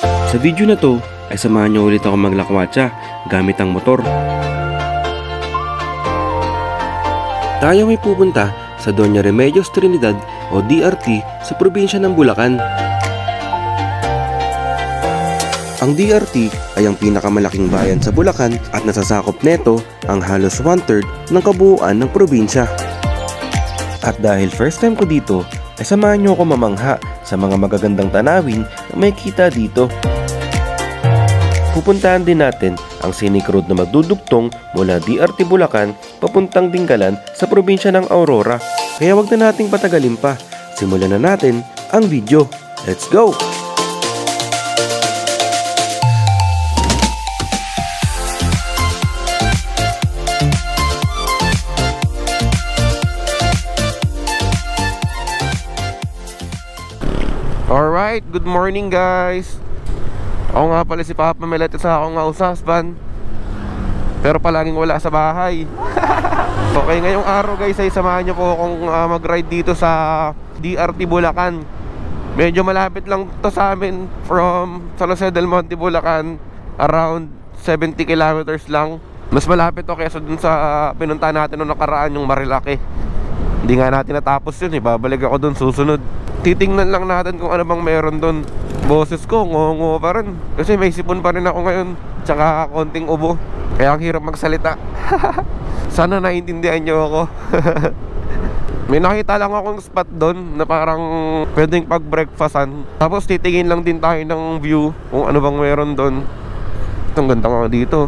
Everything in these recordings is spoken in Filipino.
Sa video na to ay samahan nyo ulit ako maglakwatsa gamit ang motor. Tayo ay pupunta sa Doña Remedios Trinidad o DRT sa probinsya ng Bulacan. Ang DRT ay ang pinakamalaking bayan sa Bulacan at nasasakop neto ang halos 1/3 ng kabuuan ng probinsya. At dahil first time ko dito, ay samahan nyo ako mamangha sa mga magagandang tanawin na may kita dito. Pupuntahan din natin ang scenic road na magdudugtong mula DRT Bulacan papuntang Dingalan sa probinsya ng Aurora. Kaya wag na nating patagalin pa, simulan na natin ang video. Let's go! Alright, good morning guys. Ako nga pala si Papa Melet, sa ako nga usasban, pero palaging wala sa bahay. Okay, ngayong araw guys ay samahan nyo po akong mag-ride dito sa DRT Bulacan. Medyo malapit lang to sa amin from San Jose del Monte, Bulacan. Around 70 kilometers lang. Mas malapit to kaysa dun sa pinunta natin noong nakaraan, yung Marilaki. Hindi nga natin natapos yun, babalik ako dun susunod. Titingnan lang natin kung ano bang meron dun. Boses ko, ngongo pa rin. Kasi may sipon pa rin ako ngayon, tsaka konting ubo. Kaya ang hirap magsalita. Sana naiintindihan nyo ako. May nakita lang akong spot doon na parang pwedeng pag-breakfastan. Tapos titingin lang din tayo ng view kung ano bang meron doon. Ang ganda nga dito.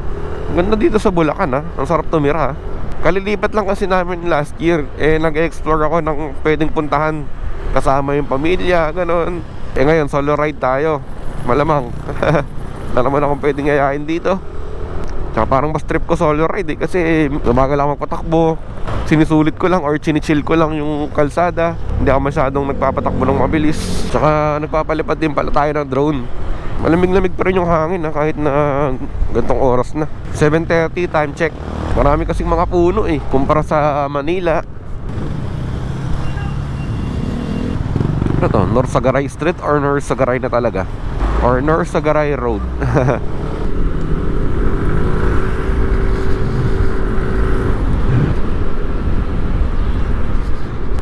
Ang ganda dito sa Bulacan ha. Ang sarap tumira ha. Kalilipat lang kasi namin last year. Nag-explore ako ng pwedeng puntahan kasama yung pamilya, gano'n. Ngayon solo ride tayo. Malamang na naman akong pwedeng yayain dito. Tsaka parang mas trip ko solo ride kasi lumagal ako magpatakbo. Sinisulit ko lang or chinichill ko lang yung kalsada. Hindi ako masyadong nagpapatakbo ng mabilis. Tsaka nagpapalipad din pala tayo ng drone. Malamig-lamig pa rin yung hangin ha, kahit na gantong oras na. 7:30 time check. Marami kasing mga puno kumpara sa Manila. Ano to? North Sagaray Street or North Sagaray na talaga? Or North Sagaray Road?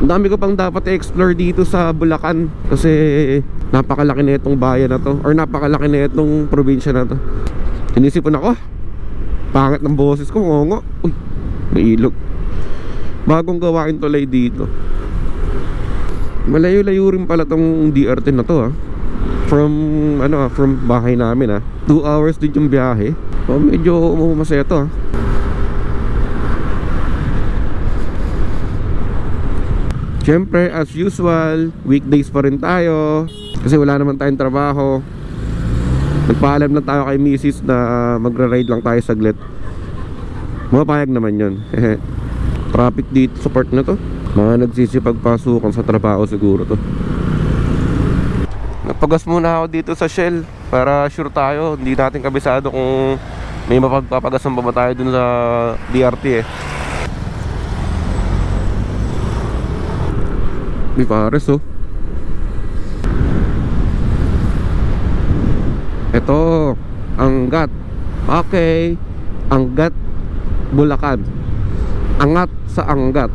Ang dami ko pang dapat i-explore dito sa Bulacan kasi napakalaki na itong bayan na to, or napakalaki na itong probinsya na to. Sinisipon ako, pangit ng boses ko, ngongo. Uy, may ilog. Bagong gawain tulay dito. Malayo-layo rin pala tong DRT na to ha. From bahay namin 2 hours din yung biyahe. So medyo masaya to ha. Siyempre as usual, weekdays pa rin tayo kasi wala naman tayong trabaho. Nagpaalam na tayo kay Mrs. na magra-ride lang tayo saglit. Mapayag naman yun. Traffic dito sa part na to. Mga nagsisipagpasukan sa trabaho siguro to. Nagpagas muna ako dito sa Shell para sure tayo. Hindi natin kabisado kung may mapagpapagasan pa ba tayo dun sa DRT May pares Ito, Angat. Okay, Angat Bulacan. Angat sa Angat.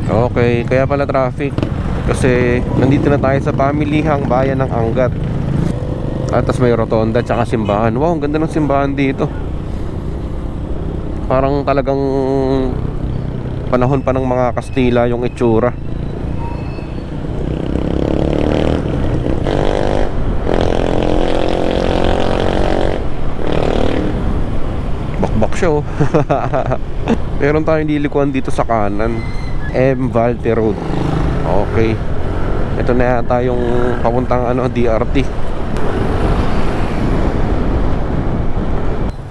Okay, kaya pala traffic kasi nandito na tayo sa pamilihang bayan ng Angat. At tas may rotonda tsaka simbahan. Wow, ang ganda ng simbahan dito. Parang talagang panahon pa ng mga Kastila yung itsura. Show. Meron tayong lilikuan dito sa kanan, M. Valte Road. Okay, ito na yata yung papuntang DRT.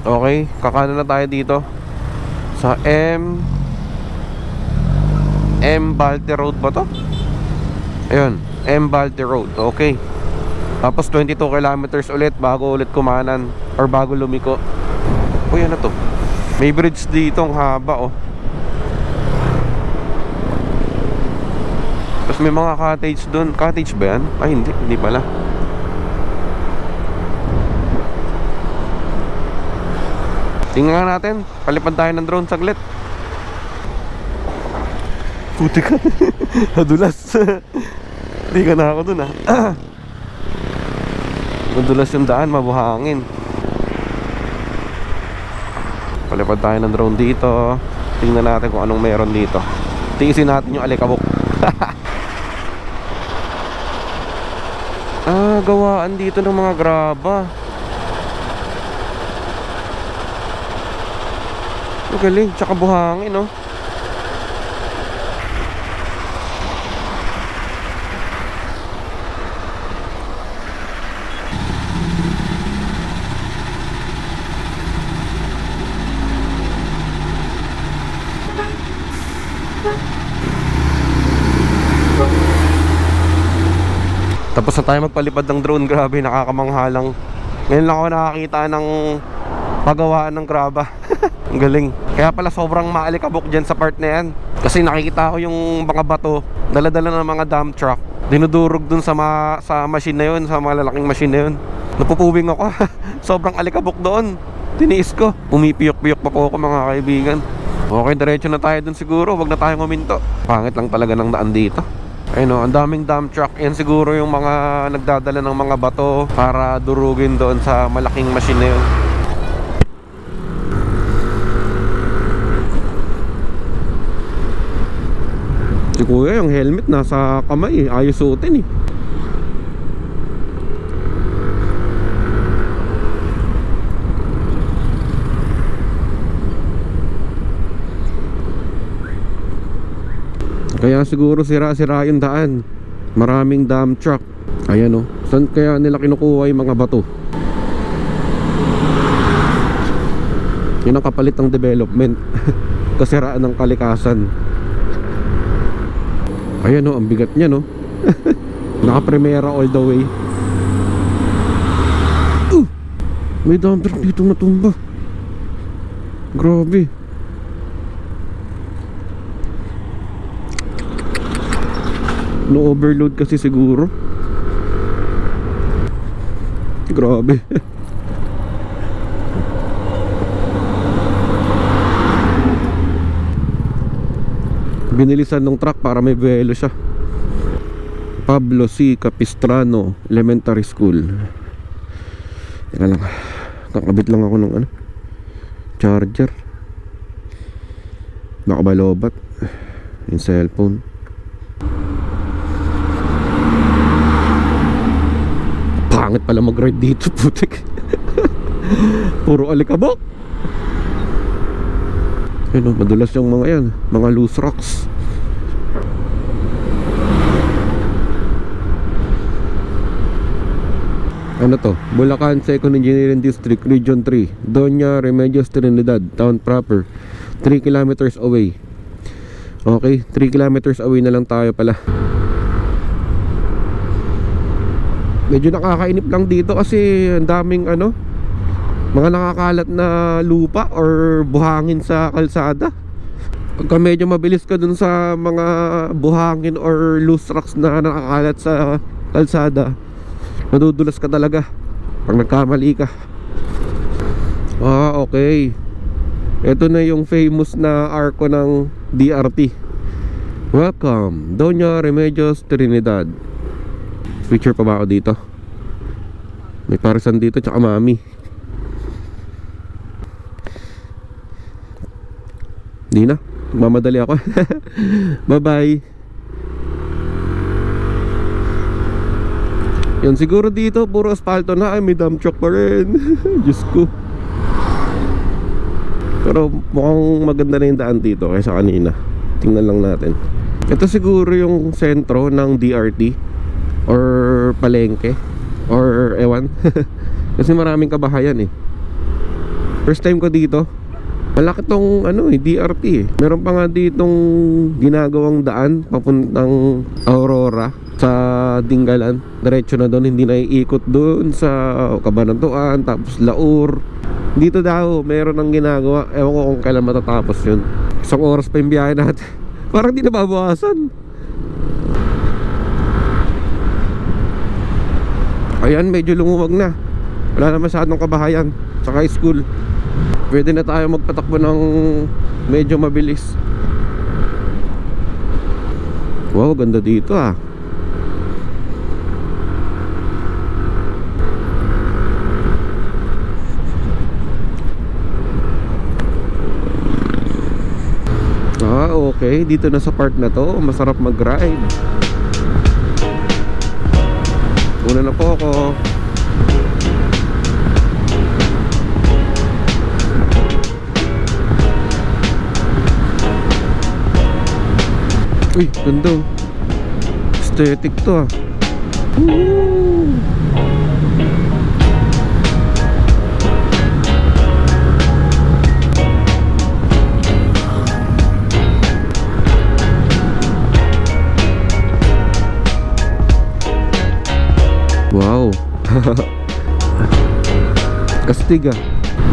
Okay, kakanan na tayo dito sa M. Valte Road ba to? Ayun, M. Valte Road. Okay, tapos 22 kilometers ulit bago ulit kumanan or bago lumiko. Uy, ano to? May bridge dito, ang haba oh. Tapos may mga cottage doon. Cottage ba yan? Ay hindi, hindi pala. Tingnan natin, palipad tayo ng drone saglit. Puti ka. Nadulas. Hindi ka na ako dun ah. Nadulas yung daan, mabuhangin. Palipad tayo ng drone dito. Tingnan natin kung anong meron dito. Tiisin natin yung alikabok. Ah, gawaan dito ng mga graba. Magaling, tsaka buhangin no. Tapos na tayo magpalipad ng drone. Grabe, nakakamanghalang. Ngayon lang ako nakakita ng pagawaan ng graba. Ang galing. Kaya pala sobrang maalikabok dyan sa part na yan. Kasi nakikita ko yung mga bato, dala-dala ng mga dump truck, dinudurog dun sa machine na yun, sa malalaking machine na yun. Napupuwing ako. Sobrang alikabok doon. Tiniis ko. Pumipiyok-piyok pa po ako mga kaibigan. Okay, diretso na tayo dun siguro. Wag na tayong huminto. Pangit lang talaga ng daan dito. Ayun o, ang daming dump truck. Yan siguro yung mga nagdadala ng mga bato para durugin doon sa malaking machine na yun. Si kuya, yung helmet nasa kamay eh. Ayos suotin eh. Kaya siguro sira-sira yung daan. Maraming dump truck. Ayan o. Saan kaya nila kinukuha yung mga bato? Yun ang kapalit ng development. Kasiraan ng kalikasan. Ayan o, ang bigat niya no. Naka-primera all the way. May dump truck dito natumba. Grabe. No overload kasi siguro. Grabe. Binilisan ng truck para may buwelo siya. Pablo C. Capistrano Elementary School. Teka lang, kakabit lang ako ng ano, charger. Nakabalobat yung cellphone. Pangit pala mag-ride dito, putik. Puro alikabok. Ayun, madulas yung mga yan, mga loose rocks. Ano to? Bulacan 2nd Engineering District, Region 3, Doña Remedios Trinidad, Town Proper. 3 kilometers away. Okay, 3 kilometers away na lang tayo pala. Medyo nakakainip lang dito kasi ang daming ano, mga nakakalat na lupa or buhangin sa kalsada. Pagka medyo mabilis ka dun sa mga buhangin or loose rocks na nakakalat sa kalsada, madudulas ka talaga pag nagkamali ka. Ah, okay. Ito na yung famous na arko ng DRT. Welcome, Doña Remedios Trinidad. Picture pa ba ako dito? May parisan dito tsaka mami. Di na, mamadali ako. Bye bye. Yan, siguro dito puro asfalto na. Ay, may dump truck pa rin. Diyos ko. Pero mukhang maganda na yung daan dito kaysa kanina. Tingnan lang natin. Ito siguro yung sentro ng DRT or palengke or ewan. Kasi maraming kabahayan eh. First time ko dito. Malaki tong ano eh, DRT eh. Meron pa nga ditong ginagawang daan papuntang Aurora sa Dingalan. Diretso na doon, hindi na iikot doon sa Cabanatuan, tapos Laur. Dito daw meron ng ginagawa. Ewan ko kung kailan matatapos yun. 1 oras pa yung biyahe natin. Parang di nababawasan. Ayan, medyo lumuwag na. Wala na masyadong kabahayan. Tsaka school. Pwede na tayo magpatakbo ng medyo mabilis. Wow, ganda dito ah. Okay, dito na sa part na to, masarap mag-ride. Una na po ako. Uy, ganda. Aesthetic to ah. Woo! Wow. Astig ah.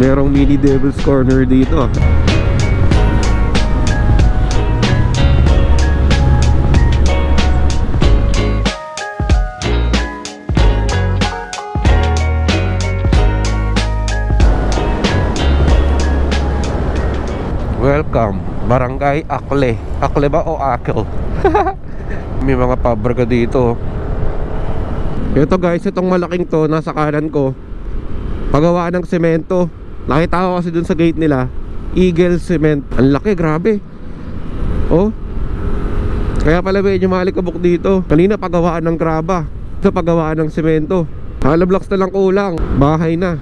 Merong mini Devil's Corner dito ah. Welcome, Barangay Akle. Akle ba o Akel? May mga pabrika dito. Ito guys, itong malaking to, nasa kanan ko, pagawaan ng semento. Nakita ko kasi dun sa gate nila, Eagle Cement. Ang laki, grabe. Oh, kaya pala medyo malikabok dito. Kanina pagawaan ng graba, ito pagawaan ng semento. Hollow blocks na lang kulang, bahay na.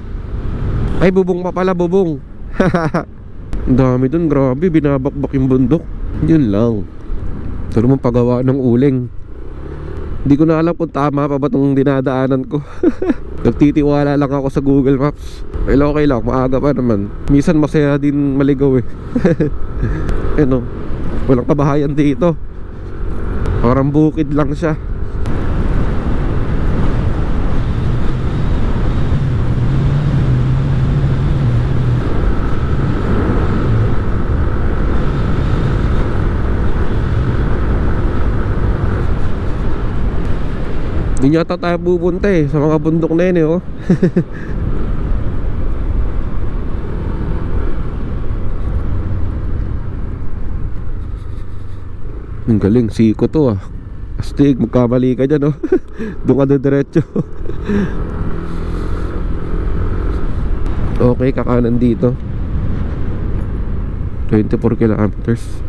Ay, bubong pa pala, bubong. Ang dami dun, grabe, binabakbak yung bundok. Yun lang. Ito naman pagawaan ng uling. Hindi ko na alam kung tama pa ba itong dinadaanan ko. Nagtitiwala lang ako sa Google Maps. Okay lang, maaga pa naman. Minsan masaya din maligaw eh. Ano, walang kabahayan dito. Parang bukid lang siya. Doon yata tayo pupunta eh, sa mga bundok na yun eh oh. Ang galing, siko to ah. Astig, magkamali ka dyan oh. Doon ka na diretso. Okay, kakanan dito 24 kilometers.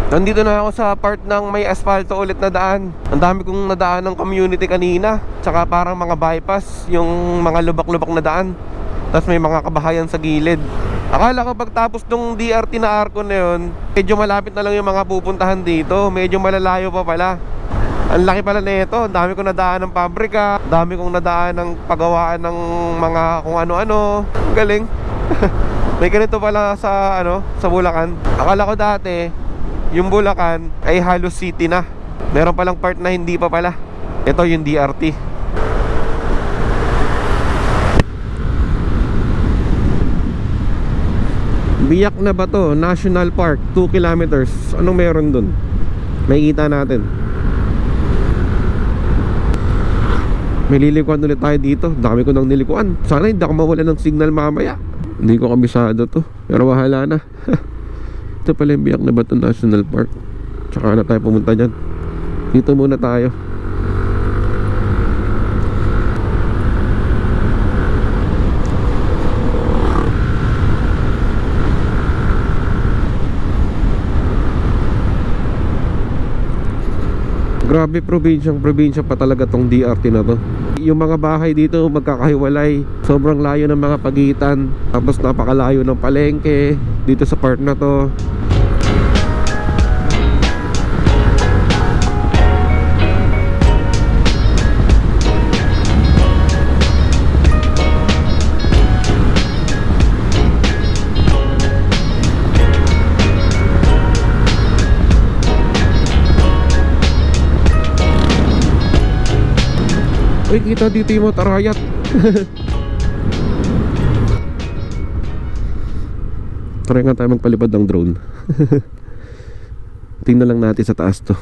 Nandito na ako sa part ng may asfalto ulit na daan. Ang dami kong nadaan ng community kanina. Tsaka parang mga bypass, yung mga lubak-lubak na daan. Tapos may mga kabahayan sa gilid. Akala ko pagtapos nung DRT na arko na yun, medyo malapit na lang yung mga pupuntahan dito. Medyo malalayo pa pala. Ang laki pala na ito. Ang dami kong nadaan ng pabrika. Ang dami kong nadaan ng pagawaan ng mga kung ano-ano. Galing. May ganito pala sa, sa Bulacan. Akala ko dati yung Bulacan ay halos city na. Meron palang part na hindi pa pala. Ito yung DRT. Biak na Bato National Park, 2 kilometers. Anong meron dun? May kita natin. May lilikuan ulit tayo dito. Dami ko nang nilikuan. Sana hindi ako mawala ng signal mamaya. Hindi ko kabisado to, pero bahala na. Ito pala yung Biak na Bato National Park. Tsaka na tayo pumunta dyan. Dito muna tayo. Grabe, probinsya pa talaga tong DRT na to. Yung mga bahay dito magkakahiwalay. Sobrang layo ng mga pagitan. Tapos napakalayo ng palengke dito sa part na to. Uy, kita dito yung motor riot. Try nga tayo magpalipad ng drone. Tingnan lang natin sa taas to.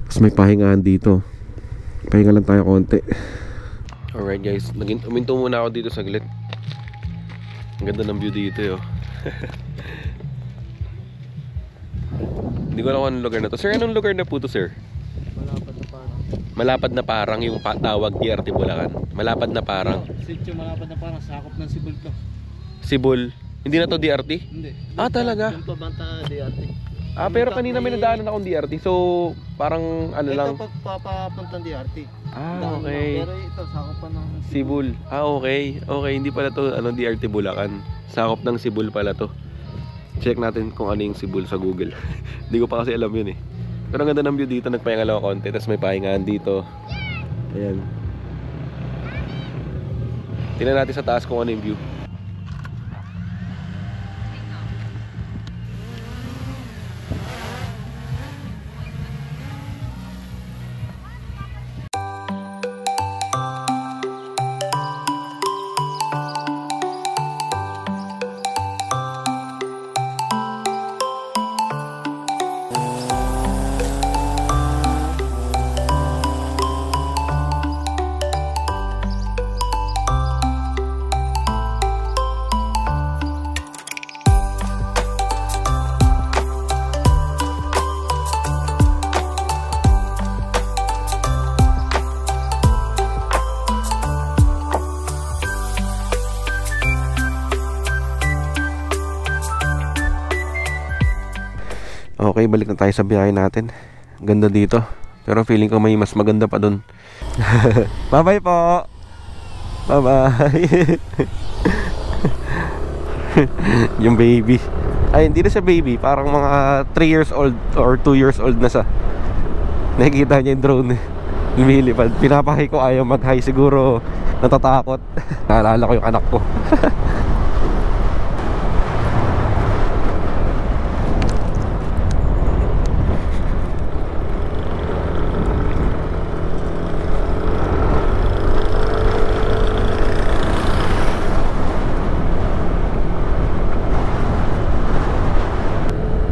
Tapos may pahingahan dito. Pahinga lang tayo konti. Alright guys, uminto muna ako dito saglit. Ang ganda ng view dito yo. Hindi ko alam kung anong lugar na to. Sir, anong lugar na po to, sir? Malapad na parang. Malapad na parang yung tawag DRT Bulacan. Malapad na parang. Sitio malapad na parang sakop ng Sibol to. Sibol. Hindi na to DRT? Hindi. Ah, talaga? Yung pabanta DRT. Ah, pero kanina may nadaanan akong DRT. So, parang ano lang. Ito papapuntang DRT. Ah, okay. Pero ito sakop pa ng Sibol. Ah, okay. Okay, hindi pala to DRT Bulacan. Sakop ng Sibol pala to. Check natin kung ano yung Sibol sa Google. Hindi ko pa kasi alam yun eh. Pero ang ganda ng view dito. Nagpahinga lang ako konti. Tapos may pahingaan dito. Ayan. Tingnan natin sa taas kung ano yung view. Okay, balik na tayo sa biyahe natin. Ganda dito. Pero feeling ko may mas maganda pa dun. Bye-bye po! Bye-bye! Yung baby. Ay, hindi na siya baby. Parang mga 3 years old or 2 years old na siya. Nakikita niya yung drone. Lumilipad. Pinapahay ko, ayaw mag-hi. Siguro natatakot. Naalala ko yung anak ko.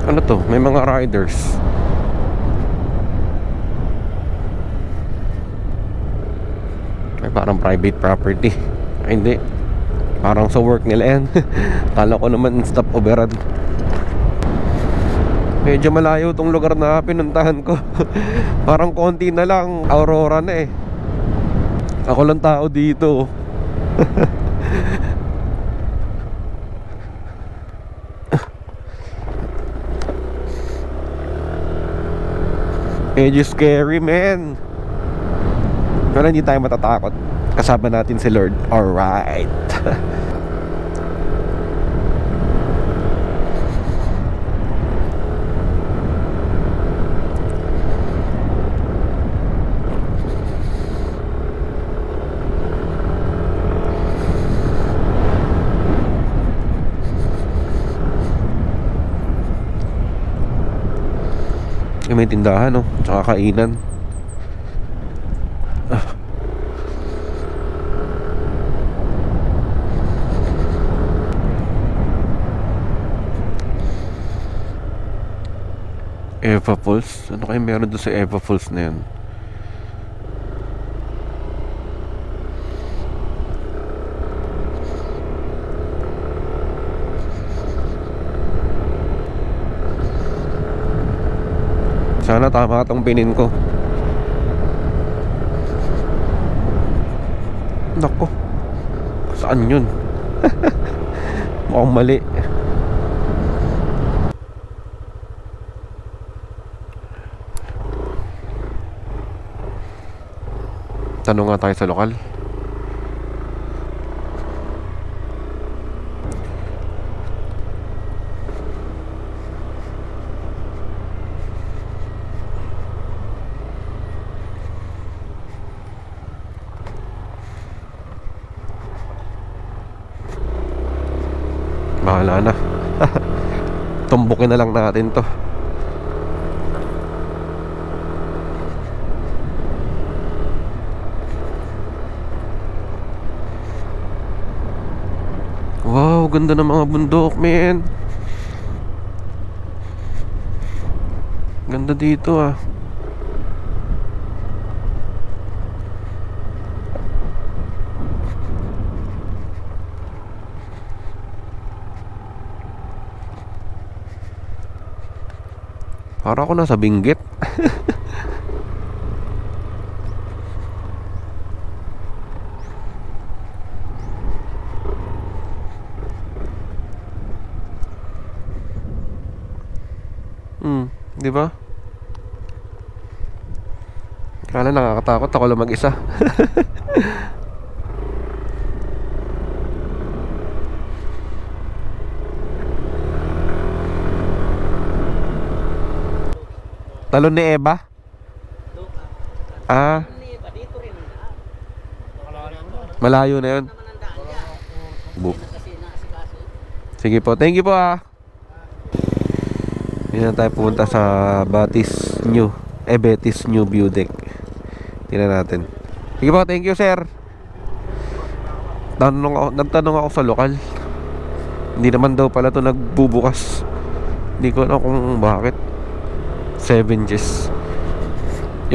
Ano to? May mga riders. Ay, parang private property. Ay, hindi. Parang sa work nila yan. Kala ko naman stop overan. Medyo malayo tong lugar na pinuntahan ko. Parang konti na lang. Aurora na eh. Ako lang tao dito. Medyo scary, man. Pero hindi tayo matatakot. Kasama natin si Lord. Alright. May tindahan, no? Tsaka kainan. Eva Falls? Ano kayo meron doon sa Eva Falls na yun? Sana tama itong pinin ko. Nako, saan yun? Mukhang mali. Tanong nga tayo sa lokal. Bahala na. Tumbukin na lang natin to. Wow, ganda ng mga bundok, men. Ganda dito ah. Para ako nasa Benguet. Di ba? Kala nakakatakot ako lang mag-isa. Talon ni Eva? Ah, malayo na yun. Sige po, thank you po ah. Hindi na tayo pumunta sa Betis New View Deck. Tingnan natin. Sige po, thank you sir. Nagtanong ako sa lokal. Hindi naman daw pala to nagbubukas. Hindi ko alam kung bakit. 7 Gs.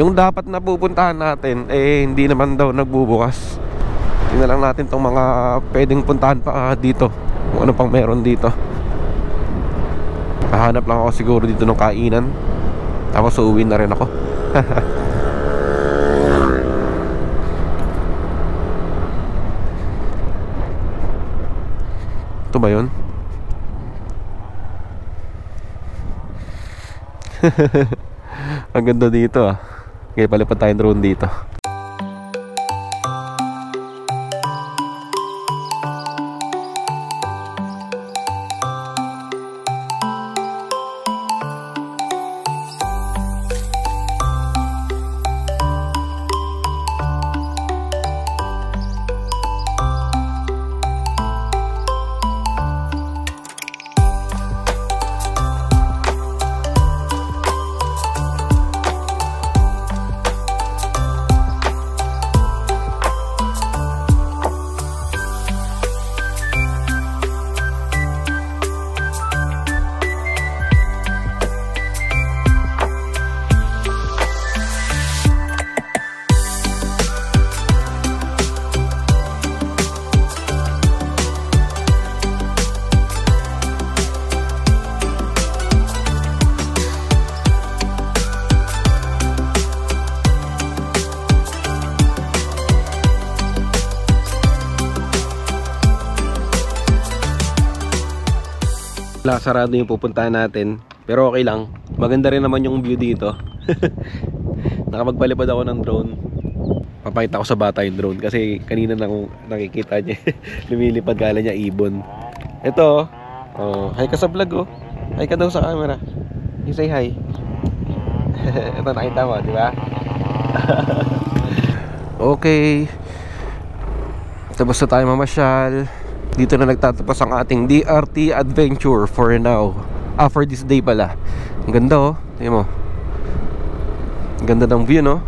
Yung dapat na pupuntahan natin hindi naman daw nagbubukas. Tingnan lang natin tong mga pwedeng puntahan pa dito. Kung ano pang meron dito. Hahanap lang ako siguro dito ng kainan. Tapos uuwi na rin ako. Ito ba yun? Ang ganda dito ah. Okay, palipad tayong drone dito. Sarado yung pupuntahan natin, pero okay lang. Maganda rin naman yung view dito. Nakapagpalipad ako ng drone. Papakita ko sa bata yung drone kasi kanina na akong nakikita niya. Lumilipad, kala niya ibon. Ito hi ka sa vlog oh. Hi ka daw sa camera. You say hi. Ito nakita mo, di ba? Okay. Tapos na tayo mamasyal. Dito na nagtatapos ang ating DRT adventure for now. For this day pala. Ang ganda oh. Tingnan mo. Ang ganda ng view no.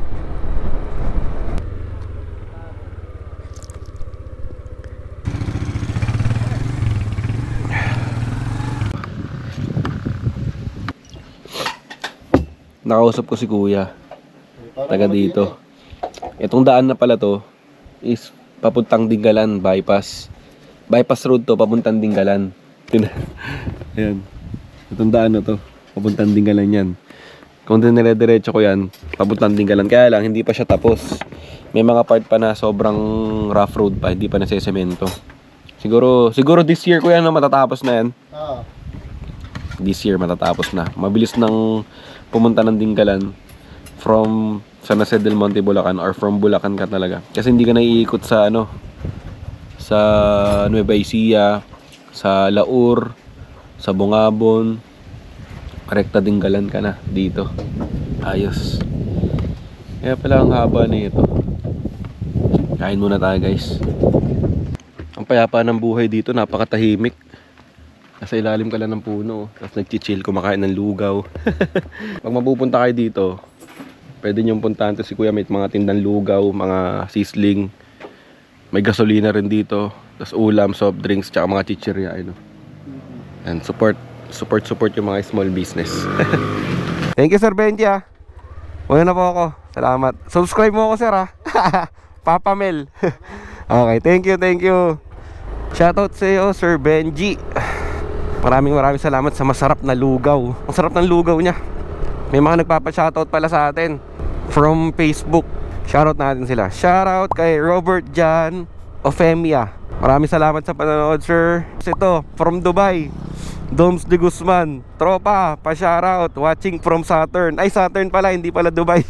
Nakausap ko si kuya. Taga dito. Itong daan na pala to is papuntang Dingalan bypass. Bypass road to, papuntang Dingalan. Ayan. Itong daan na to, papuntang Dingalan yan. Kung dinire-diretso ko yan, papuntang Dingalan. Kaya lang, hindi pa siya tapos. May mga part pa na sobrang rough road pa, hindi pa nasisemento. Siguro this year ko yan, no, matatapos na yan. This year, matatapos na. Mabilis nang pumunta ng Dingalan from San Jose del Monte, Bulacan, or from Bulacan ka talaga. Kasi hindi ka naiikot sa sa Nueva Ecija, sa Laur, sa Bungabon. Rekta Dingalan ka na dito. Ayos. Kaya pala ang haba na ito. Kain muna tayo guys. Ang payapa ng buhay dito, napakatahimik. Nasa ilalim ka lang ng puno, tapos nagchichill, kumakain ng lugaw. Pag mapupunta kayo dito, pwede nyo puntahan to si kuya. May mga tindang lugaw, mga sisling. May gasolina rin dito. Tapos ulam, soft drinks, tsaka mga chichirya. Ano. And support yung mga small business. Thank you, Sir Benji, ah. Una na po ako. Salamat. Subscribe mo ako, sir, ah. Papa Mel. Okay, thank you. Shoutout sa iyo, Sir Benji. Maraming salamat sa masarap na lugaw. Ang sarap ng lugaw niya. May mga nagpapa-shoutout pala sa atin from Facebook. Shoutout natin sila. Shoutout kay Robert Jan Ofemia. Maraming salamat sa panonood, sir. Ito, from Dubai, Doms de Guzman. Tropa, pa-shoutout. Watching from Saturn. Ay, Saturn pala, hindi pala Dubai.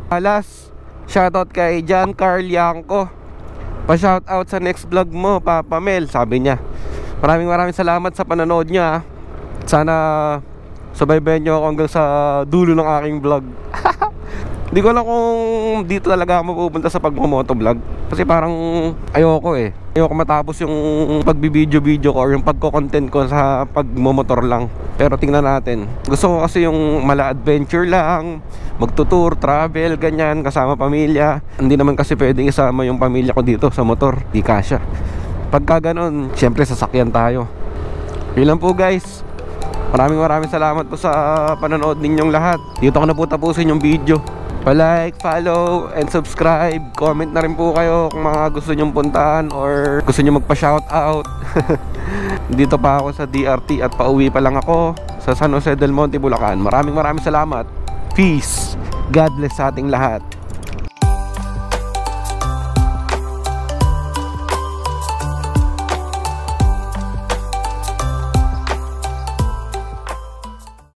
Alas, shoutout kay John Carl Yanko. Pa-shoutout sa next vlog mo, Papa Mel, sabi niya. Maraming salamat sa panonood niya. Sana subaybayan niyo ako hanggang sa dulo ng aking vlog. Hindi ko alam kung dito talaga ako mapupunta sa pagmomotovlog. Kasi parang ayoko eh. Ayoko matapos yung pagbibideo ko or yung pagko-content ko sa pagmomotor lang. Pero tingnan natin. Gusto ko kasi yung mala-adventure lang, magtutour, travel, ganyan, kasama pamilya. Hindi naman kasi pwedeng isama yung pamilya ko dito sa motor. Di kasya. Pagka ganon, syempre sasakyan tayo. Yun lang po, guys. Maraming salamat po sa panonood ninyong lahat. Dito ko na po tapusin yung video. Pa-like, follow, and subscribe. Comment na rin po kayo kung mga gusto nyong puntahan or gusto nyo magpa-shoutout. Dito pa ako sa DRT at pauwi pa lang ako sa San Jose del Monte, Bulacan. Maraming salamat. Peace. God bless sa ating lahat.